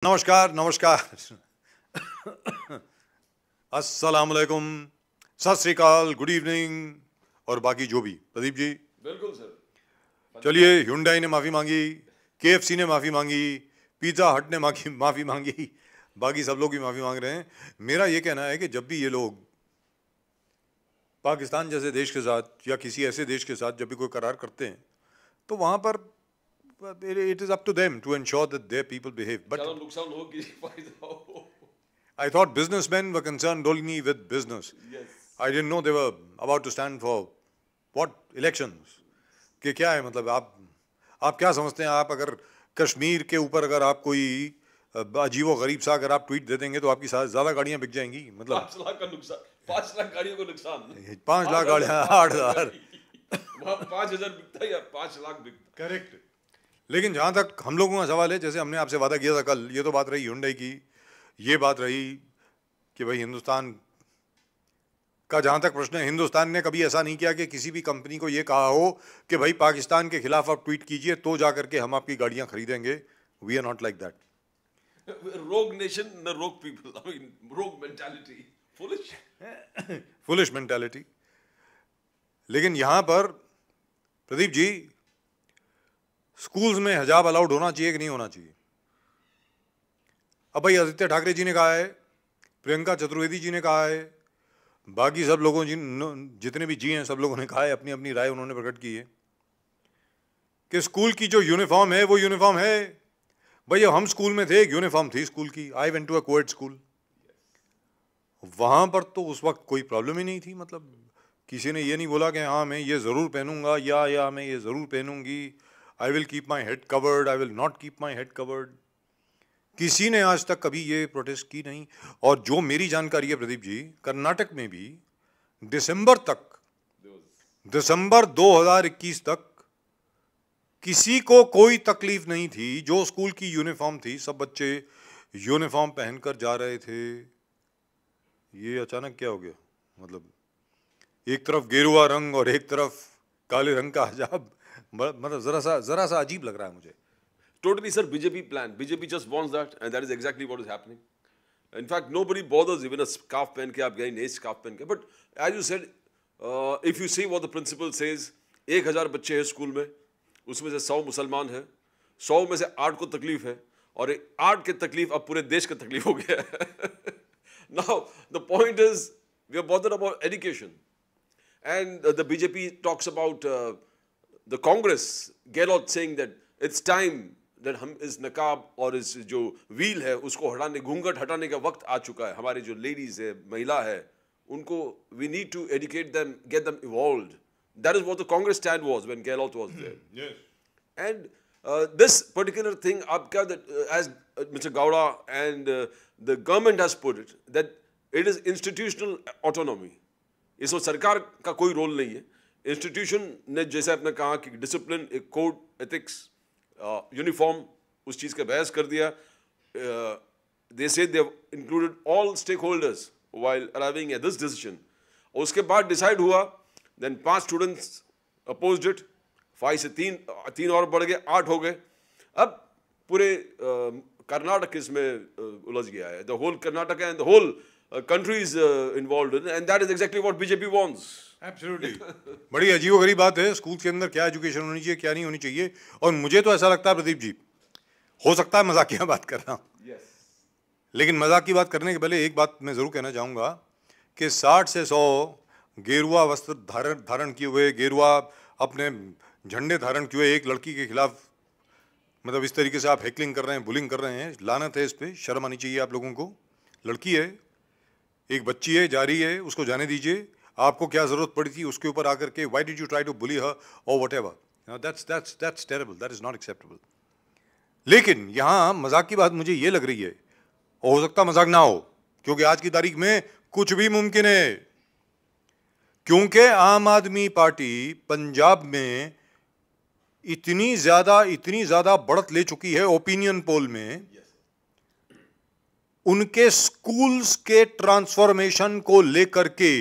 नमस्कार नमस्कार अस्सलाम वालेकुम, सत श्री अकाल, गुड इवनिंग और बाकी जो भी। प्रदीप जी बिल्कुल सर। चलिए, Hyundai ने माफ़ी मांगी, KFC ने माफ़ी मांगी, पिज़्ज़ा हट ने माफ़ी मांगी, बाकी सब लोग भी माफ़ी मांग रहे हैं। मेरा ये कहना है कि जब भी ये लोग पाकिस्तान जैसे देश के साथ या किसी ऐसे देश के साथ जब भी कोई करार करते हैं तो वहाँ पर it is up to them to ensure that their people behave. But ज्यादा नुकसान हो कि फायदा हो। I thought businessmen were concerned only with business. Yes. I didn't know they were about to stand for what elections. कि क्या है मतलब आप क्या समझते हैं? आप अगर कश्मीर के ऊपर अगर आप कोई अजीबो गरीब सा अगर आप ट्वीट दे देंगे तो आपकी ज़्यादा गाड़ियाँ बिक जाएंगी। मतलब 5 लाख का नुकसान, 5 लाख गाड़ियों को नुकसान। 5 लाख गाड़ियाँ 8,000 वहाँ 5,000 बिकता है या 5 लाख बिकता। करेक्ट। लेकिन जहाँ तक हम लोगों का सवाल है, जैसे हमने आपसे वादा किया था कल, ये तो बात रही Hyundai की, ये बात रही कि भाई हिंदुस्तान का जहाँ तक प्रश्न है, हिंदुस्तान ने कभी ऐसा नहीं किया कि किसी भी कंपनी को ये कहा हो कि भाई पाकिस्तान के खिलाफ आप ट्वीट कीजिए तो जा करके हम आपकी गाड़ियाँ खरीदेंगे। We are not like that. Rogue nation न rogue people, I mean rogue mentality, foolish mentality. लेकिन यहाँ पर प्रदीप जी, स्कूल्स में हिजाब अलाउड होना चाहिए कि नहीं होना चाहिए? अब भाई आदित्य ठाकरे जी ने कहा है, प्रियंका चतुर्वेदी जी ने कहा है, बाकी सब लोगों जितने भी जी हैं सब लोगों ने कहा है, अपनी अपनी राय उन्होंने प्रकट की है कि स्कूल की जो यूनिफॉर्म है वो यूनिफॉर्म है। भाई जब हम स्कूल में थे एक यूनिफॉर्म थी स्कूल की। I went to a coed school. वहाँ पर तो उस वक्त कोई प्रॉब्लम ही नहीं थी। मतलब किसी ने ये नहीं बोला कि हाँ मैं ये ज़रूर पहनूंगा या मैं ये ज़रूर पहनूंगी, I will keep my head covered, I will not keep my head covered. किसी ने आज तक कभी ये प्रोटेस्ट की नहीं। और जो मेरी जानकारी है प्रदीप जी, कर्नाटक में भी दिसंबर 2021 तक किसी को कोई तकलीफ नहीं थी। जो स्कूल की यूनिफॉर्म थी सब बच्चे यूनिफॉर्म पहनकर जा रहे थे। ये अचानक क्या हो गया? मतलब एक तरफ गेरुआ रंग और एक तरफ काले रंग का हिजाब, मतलब जरा सा अजीब लग रहा है मुझे। Totally, sir. BJP plan. BJP just wants that, and that is exactly what is happening. In fact, nobody bothers even a scarf pen ke aap gaye nahi scarf pen ke. But as you said, if you see what the principal says, 1,000 बच्चे हैं school में, उसमें से 100 मुसलमान हैं, 100 में से 8 को तकलीफ है, और 8 के तकलीफ अब पूरे देश का तकलीफ हो गया है। Now the point is, we are bothered about education, and the BJP talks about the Congress, Gehlot saying that it's time that हम इस नकाब और इस जो व्हील है उसको हटाने, घूंघट हटाने का वक्त आ चुका है। हमारे जो लेडीज है, महिला है, उनको we need to educate them, get them evolved. That is what the Congress stand was when Gehlot was there. Yes. And this particular thing, as Mr. Gowda and the government has put it, that it is institutional autonomy. इसमें सरकार का कोई role नहीं है। Institution ने जैसे आपने कहा कि डिसिप्लिन, एक कोड, एथिक्स, यूनिफॉर्म, उस चीज़ का बहस कर दिया। They say they included all stakeholders while arriving at this decision. उसके बाद डिसाइड हुआ, देन 5 स्टूडेंट्स अपोज्ड इट, 5 से 3 और बढ़ गए, 8 हो गए। अब पूरे कर्नाटक इसमें उलझ गया है। The whole Karnataka and the whole country is involved in, and that is exactly what BJP wants. Absolutely. बड़ी अजीबोगरीब बात है। स्कूल के अंदर क्या एजुकेशन होनी चाहिए, क्या नहीं होनी चाहिए। और मुझे तो ऐसा लगता है प्रदीप जी, हो सकता है मजाकिया बात कर रहा हूँ, Yes. लेकिन मजाक की बात करने के पहले एक बात मैं ज़रूर कहना चाहूँगा कि 60 से 100 गेरुआ वस्त्र धारण किए हुए, गेरुआ अपने झंडे धारण किए हुए एक लड़की के खिलाफ मतलब इस तरीके से आप हैकलिंग कर रहे हैं, बुलिंग कर रहे हैं, लानत है इस पर। शर्म आनी चाहिए आप लोगों को। लड़की है, एक बच्ची है, जा रही है, उसको जाने दीजिए। आपको क्या ज़रूरत पड़ी थी उसके ऊपर आकर के why did you try to bully her और whatever. That's terrible, that is not acceptable. लेकिन यहाँ मजाक की बात मुझे ये लग रही है, और हो सकता मजाक ना हो, क्योंकि आज की तारीख में कुछ भी मुमकिन है। क्योंकि आम आदमी पार्टी पंजाब में इतनी ज़्यादा बढ़त ले चुकी है ओपिनियन पोल में, उनके स्कूल्स के ट्रांसफॉर्मेशन को लेकर के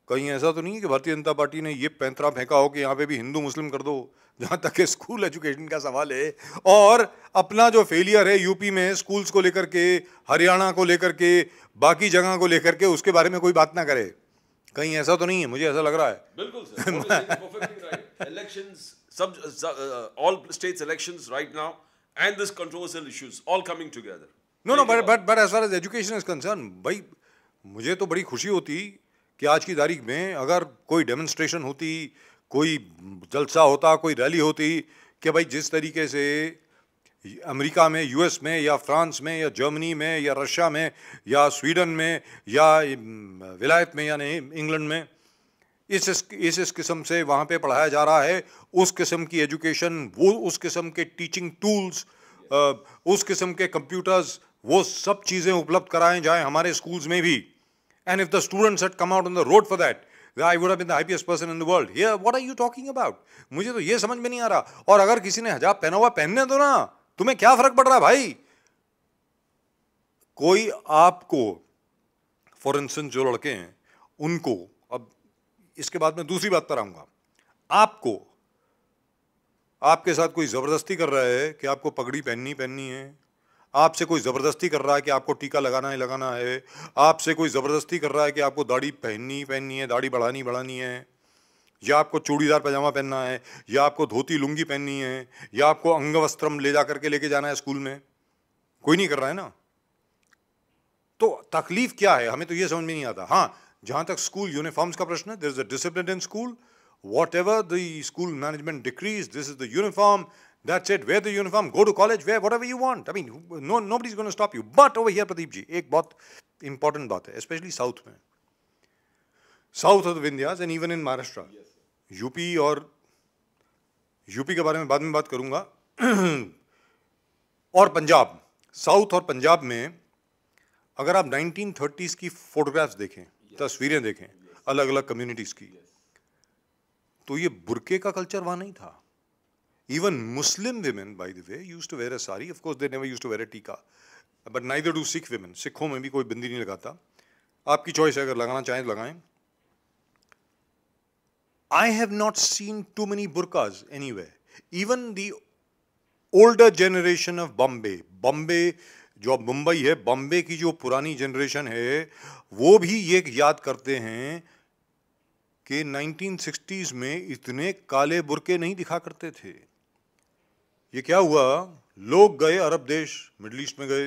कहीं ऐसा तो नहीं है कि भारतीय जनता पार्टी ने ये पैंतरा फेंका हो कि यहाँ पे भी हिंदू मुस्लिम कर दो, जहाँ तक कि स्कूल एजुकेशन का सवाल है, और अपना जो फेलियर है यूपी में स्कूल्स को लेकर के, हरियाणा को लेकर के, बाकी जगह को लेकर के, उसके बारे में कोई बात ना करे। कहीं ऐसा तो नहीं है? मुझे ऐसा लग रहा है। बिल्कुल sir, what you're saying is perfectly right. Elections, all states elections right now, and this controversial issues all coming together. No but as far as education is concerned, भाई मुझे तो बड़ी खुशी होती कि आज की तारीख में अगर कोई डेमोन्स्ट्रेशन होती, कोई जलसा होता, कोई रैली होती, कि भाई जिस तरीके से अमेरिका में, यूएस में, या फ्रांस में, या जर्मनी में, या रशिया में, या स्वीडन में, या विलायत में, यानी इंग्लैंड में इस किस्म से वहाँ पे पढ़ाया जा रहा है, उस किस्म की एजुकेशन, वो उस किस्म के टीचिंग टूल्स, उस किस्म के कंप्यूटर्स, वो सब चीज़ें उपलब्ध कराएं जाएं हमारे स्कूल्स में भी। And if the students had come out on the road for that, I would have been the happiest person in the world. Here what are you talking about? मुझे तो ये समझ में नहीं आ रहा। और अगर किसी ने हिजाब पहना हुआ, पहनने दो ना, तुम्हें क्या फर्क पड़ रहा है भाई? कोई आपको, फॉर इंस्टेंस जो लड़के हैं उनको, अब इसके बाद मैं दूसरी बात पर आऊंगा, आपको, आपके साथ कोई जबरदस्ती कर रहा है कि आपको पगड़ी पहननी है, आपसे कोई ज़बरदस्ती कर रहा है कि आपको टीका लगाना है, आपसे कोई ज़बरदस्ती कर रहा है कि आपको दाढ़ी पहननी है, दाढ़ी बढ़ानी है, या आपको चूड़ीदार पजामा पहनना है, या आपको धोती लुंगी पहननी है, या आपको अंगवस्त्रम ले जा करके लेके जाना है स्कूल में, कोई नहीं कर रहा है ना। तो तकलीफ क्या है, हमें तो ये समझ में नहीं आता। हाँ, जहाँ तक स्कूल यूनिफॉर्म्स का प्रश्न है, there is a discipline in school, whatever the school management decrees, this is the uniform, that's it, wear the uniform, go to college, wear whatever you want. I mean, nobody's going to stop you. But over here, Pradeep ji, एक बहुत important बात है, especially south में, south of the Vindhyas and even in Maharashtra, UP, और UP के बारे में बाद में बात करूंगा, और पंजाब, साउथ और पंजाब में अगर आप 1930s की फोटोग्राफ्स देखें, तस्वीरें देखें अलग अलग कम्युनिटीज की, तो ये बुरके का कल्चर वहां नहीं था। Even Muslim women, by the way, used to wear a sari, of course they never used to wear a tika, but neither do Sikh women. सिखों में भी कोई बिंदी नहीं लगाता, आपकी चॉइस है, अगर लगाना चाहें तो लगाएं। I have not seen too many burqas anywhere. Even the older generation of Bombay, जो अब मुंबई है, बॉम्बे की जो पुरानी जनरेशन है, वो भी ये याद करते हैं कि 1960s में इतने काले बुरके नहीं दिखा करते थे। ये क्या हुआ, लोग गए अरब देश, मिडिल ईस्ट में गए,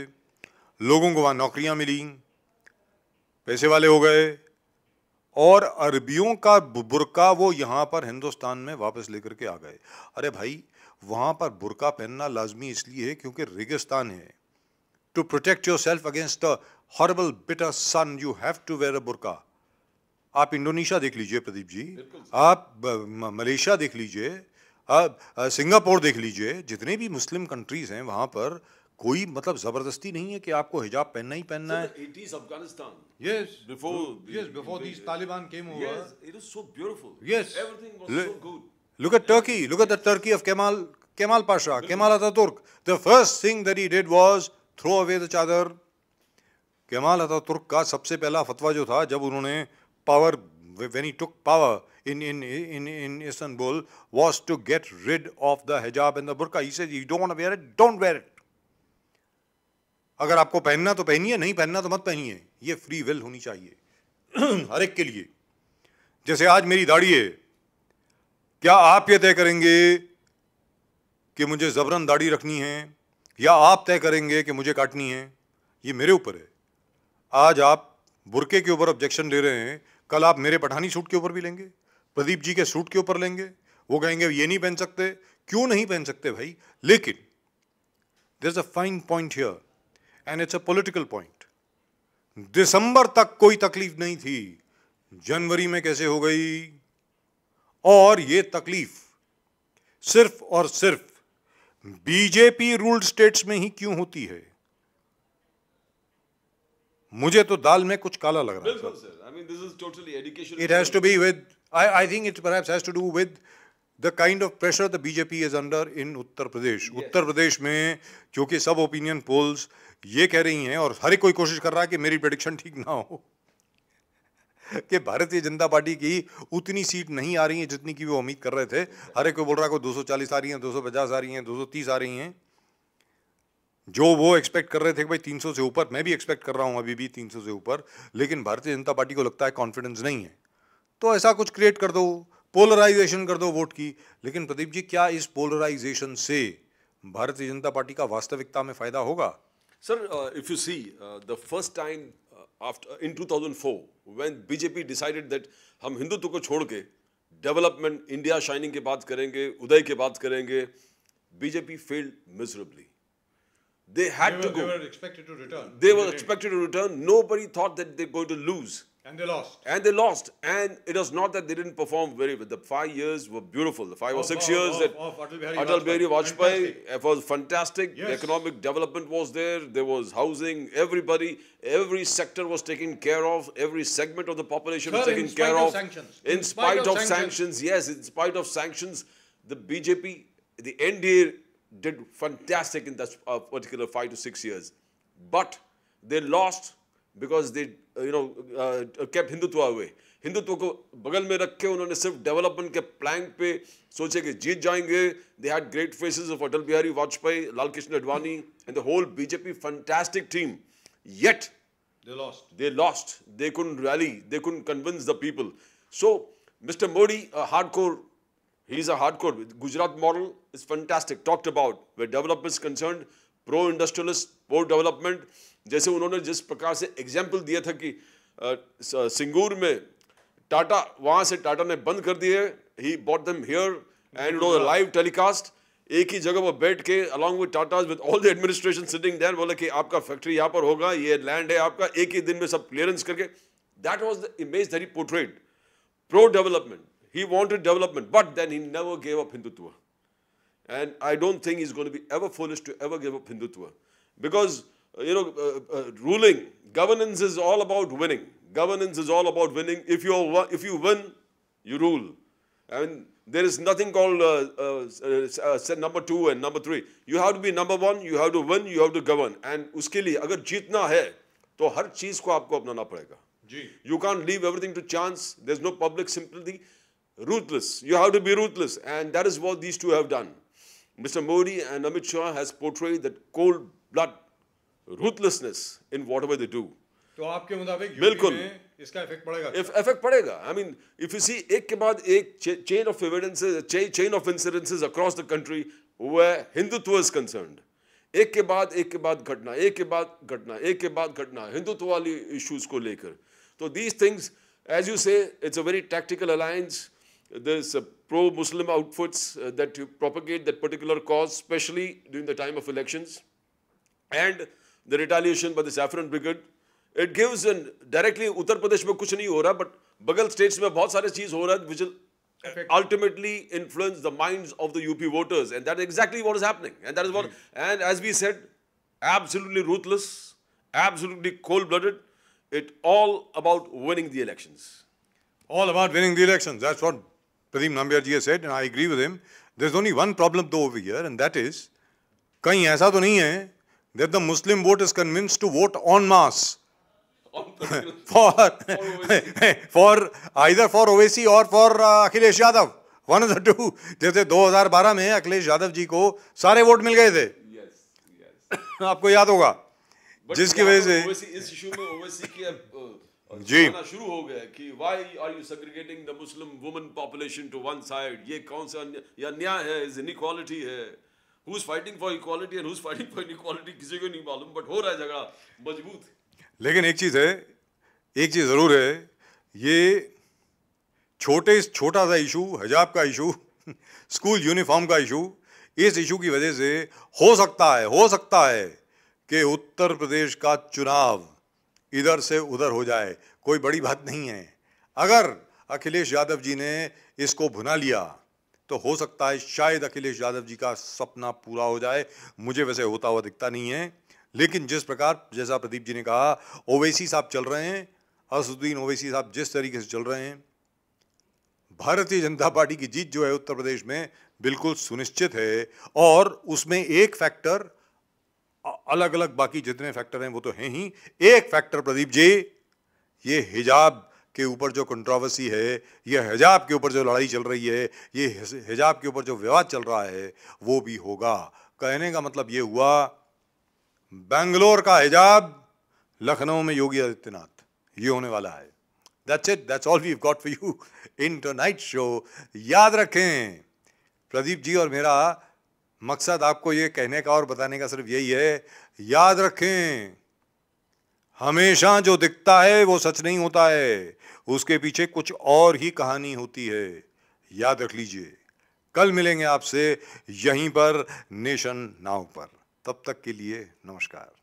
लोगों को वहाँ नौकरियाँ मिली, पैसे वाले हो गए, और अरबियों का बुरका वो यहाँ पर हिंदुस्तान में वापस लेकर के आ गए। अरे भाई, वहाँ पर बुरका पहनना लाजमी इसलिए है क्योंकि रेगिस्तान है। To protect yourself against the horrible bitter sun, you have to wear a burqa. आप इंडोनेशिया देख लीजिए प्रदीप जी, आप मलेशिया देख लीजिए, आप सिंगापुर देख लीजिए, जितने भी मुस्लिम कंट्रीज हैं वहाँ पर कोई मतलब जबरदस्ती नहीं है कि आपको हिजाब पहनना ही पहनना है। 80s Afghanistan. Yes, Before these Taliban came over. Yes, it was so beautiful. Yes. Everything was so good. Look at Turkey. Look at the Turkey of Kemal Pasha, Kemal Ataturk. The first thing that he did was throw away the chadar. Kemal Ataturk का सबसे पहला फतवा जो था, जब उन्होंने power, when he took power in Istanbul, was to get rid of the hijab and the burqa. He said, you don't want to wear it, don't wear it. अगर आपको पहनना तो पहनिए, नहीं पहनना तो मत पहनिए। ये फ्री विल होनी चाहिए हर एक के लिए। जैसे आज मेरी दाढ़ी है, क्या आप ये तय करेंगे कि मुझे जबरन दाढ़ी रखनी है, या आप तय करेंगे कि मुझे काटनी है? ये मेरे ऊपर है। आज आप बुरके के ऊपर ऑब्जेक्शन दे रहे हैं, कल आप मेरे पठानी सूट के ऊपर भी लेंगे, प्रदीप जी के सूट के ऊपर लेंगे, वो कहेंगे ये नहीं पहन सकते। क्यों नहीं पहन सकते भाई? लेकिन there is a fine point here, and it's a political point. दिसंबर तक कोई तकलीफ नहीं थी, जनवरी में कैसे हो गई? और ये तकलीफ सिर्फ और सिर्फ बीजेपी रूल्ड स्टेट्स में ही क्यों होती है? मुझे तो दाल में कुछ काला लग रहा है। I mean, this is totally education. It has to be with, I think it perhaps has to do with the kind of pressure the BJP is under in Uttar Pradesh. Uttar Pradesh में क्योंकि सब ओपिनियन पोल्स ये कह रही हैं, और हर एक कोई कोशिश कर रहा है कि मेरी प्रेडिक्शन ठीक ना हो, कि भारतीय जनता पार्टी की उतनी सीट नहीं आ रही है जितनी की वो उम्मीद कर रहे थे। हर एक को बोल रहा है को 240 आ रही हैं, 250 आ रही हैं, 230 आ रही हैं। जो वो एक्सपेक्ट कर रहे थे कि भाई 300 से ऊपर, मैं भी एक्सपेक्ट कर रहा हूं अभी भी 300 से ऊपर, लेकिन भारतीय जनता पार्टी को लगता है कॉन्फिडेंस नहीं है। तो ऐसा कुछ क्रिएट कर दो, पोलराइजेशन कर दो वोट की। लेकिन प्रदीप जी, क्या इस पोलराइजेशन से भारतीय जनता पार्टी का वास्तविकता में फायदा होगा? Sir, if you see, the first time after in 2004, when BJP decided that हम हिंदुत्व को छोड़ के डेवलपमेंट, इंडिया शाइनिंग की बात करेंगे, उदय की बात करेंगे, BJP failed miserably. They had to go. They were expected to return. They were expected to return. Nobody thought that they're going to lose. And they lost. And they lost. And it was not that they didn't perform very well. The 5 years were beautiful. The 5 or 6 years that Atal Bihari Vajpayee was fantastic. Yes. The economic development was there. There was housing. Every sector was taken care of. Every segment of the population was taken care of. Sanctions. In spite of sanctions. Yes, in spite of sanctions, the BJP, the NDA did fantastic in that particular 5 to 6 years. But they lost because they kept Hindutva away. Hindutva को बगल में रख के उन्होंने सिर्फ development के plan पे सोचे कि जीत जाएंगे। They had great faces of Atal Bihari Vajpayee, Lal Krishna Advani, and the whole BJP fantastic team. Yet They lost. they lost. They couldn't rally. They couldn't convince the people. So Mr. Modi, he's a hardcore. Gujarat model is fantastic. Talked about where development is concerned, pro-industrialist, pro-development. जैसे उन्होंने जिस प्रकार से example दिया था कि सिंगूर में टाटा, वहां से टाटा ने बंद कर दिए, he bought them here and it was a live telecast. एक ही जगह पर बैठ के along with Tata's with all the administration sitting there, बोले कि आपका फैक्ट्री यहाँ पर होगा, ये लैंड है आपका, एक ही दिन में सब क्लियरेंस करके. That was the image that he portrayed. Pro-development. He wanted development, but then he never gave up Hindutva. And I don't think he's going to be ever foolish to ever give up Hindutva. Because ruling, governance is all about winning. Governance is all about winning. If you win, you rule. I mean, there is nothing called number 2 and number 3. You have to be number 1. You have to win. You have to govern. And उसके लिए अगर जीतना है, तो हर चीज को आपको अपनाना पड़ेगा. You can't leave everything to chance. There's no public sympathy. Ruthless. You have to be ruthless, and that is what these two have done. Mr. Modi and Amit Shah has portrayed that cold-blood ruthlessness in whatever they do. तो आपके मुताबिक बिल्कुल इसका effect पड़ेगा? Effect पड़ेगा. I mean, if you see एक के बाद एक chain of evidences, chain of incidences across the country where Hindutva is concerned. एक के बाद घटना, एक के बाद घटना, एक के बाद घटना, हिंदुत्व वाली issues को लेकर. So these things, as you say, it's a very tactical alliance. There's pro-Muslim outfits that propagate that particular cause, especially during the time of elections. And the retaliation by the Saffron Brigade, it gives directly Uttar Pradesh में कुछ नहीं हो रहा, but बगल states में बहुत सारे चीज हो रहा है, which will ultimately influence the minds of the UP voters, and that is exactly what is happening. And that is what, and as we said, absolutely ruthless, absolutely cold-blooded. It's all about winning the elections. All about winning the elections. That's what Pradeep Nambiar ji has said, and I agree with him. There's only one problem though over here, and that is, कहीं ऐसा तो नहीं है that the Muslim vote is convinced to vote en masse for either for Owaisi or for Akhilesh Yadav. One of the two. जैसे 2012 में अखिलेश यादव जी को सारे vote मिल गए थे. Yes. आपको याद होगा, जिसकी वजह से इस इशू में ओवैसी की जी शुरू हो गया कि why are you segregating the Muslim woman population to one side? ये कौन सा अन्याय है, is inequality है. Who's fighting for equality and who's fighting for inequality किसी को नहीं मालूम, but हो रहा है झगड़ा मजबूत. लेकिन एक चीज जरूर है, ये छोटा सा इशू, हिजाब का इशू, स्कूल यूनिफॉर्म का इशू, इस इशू की वजह से हो सकता है कि उत्तर प्रदेश का चुनाव इधर से उधर हो जाए. कोई बड़ी बात नहीं है. अगर अखिलेश यादव जी ने इसको भुना लिया तो हो सकता है शायद अखिलेश यादव जी का सपना पूरा हो जाए. मुझे वैसे होता हुआ दिखता नहीं है, लेकिन जिस प्रकार, जैसा प्रदीप जी ने कहा, ओवैसी साहब चल रहे हैं, असदुद्दीन ओवैसी साहब जिस तरीके से चल रहे हैं, भारतीय जनता पार्टी की जीत जो है उत्तर प्रदेश में बिल्कुल सुनिश्चित है. और उसमें एक फैक्टर, अलग अलग बाकी जितने फैक्टर हैं वो तो हैं ही, एक फैक्टर प्रदीप जी, ये हिजाब के ऊपर जो कंट्रोवर्सी है, ये हिजाब के ऊपर जो लड़ाई चल रही है, ये हिजाब के ऊपर जो विवाद चल रहा है, वो भी होगा। कहने का मतलब ये हुआ, बेंगलोर का हिजाब, लखनऊ में योगी आदित्यनाथ, ये होने वाला है। That's it. That's all we've got for you in tonight's show. याद रखें, प्रदीप जी और मेरा मकसद आपको ये कहने का और बताने का सिर्फ यही है, याद रखें, हमेशा जो दिखता है वो सच नहीं होता है, उसके पीछे कुछ और ही कहानी होती है। याद रख लीजिए। कल मिलेंगे आपसे यहीं पर नेशन नाउ पर। तब तक के लिए नमस्कार।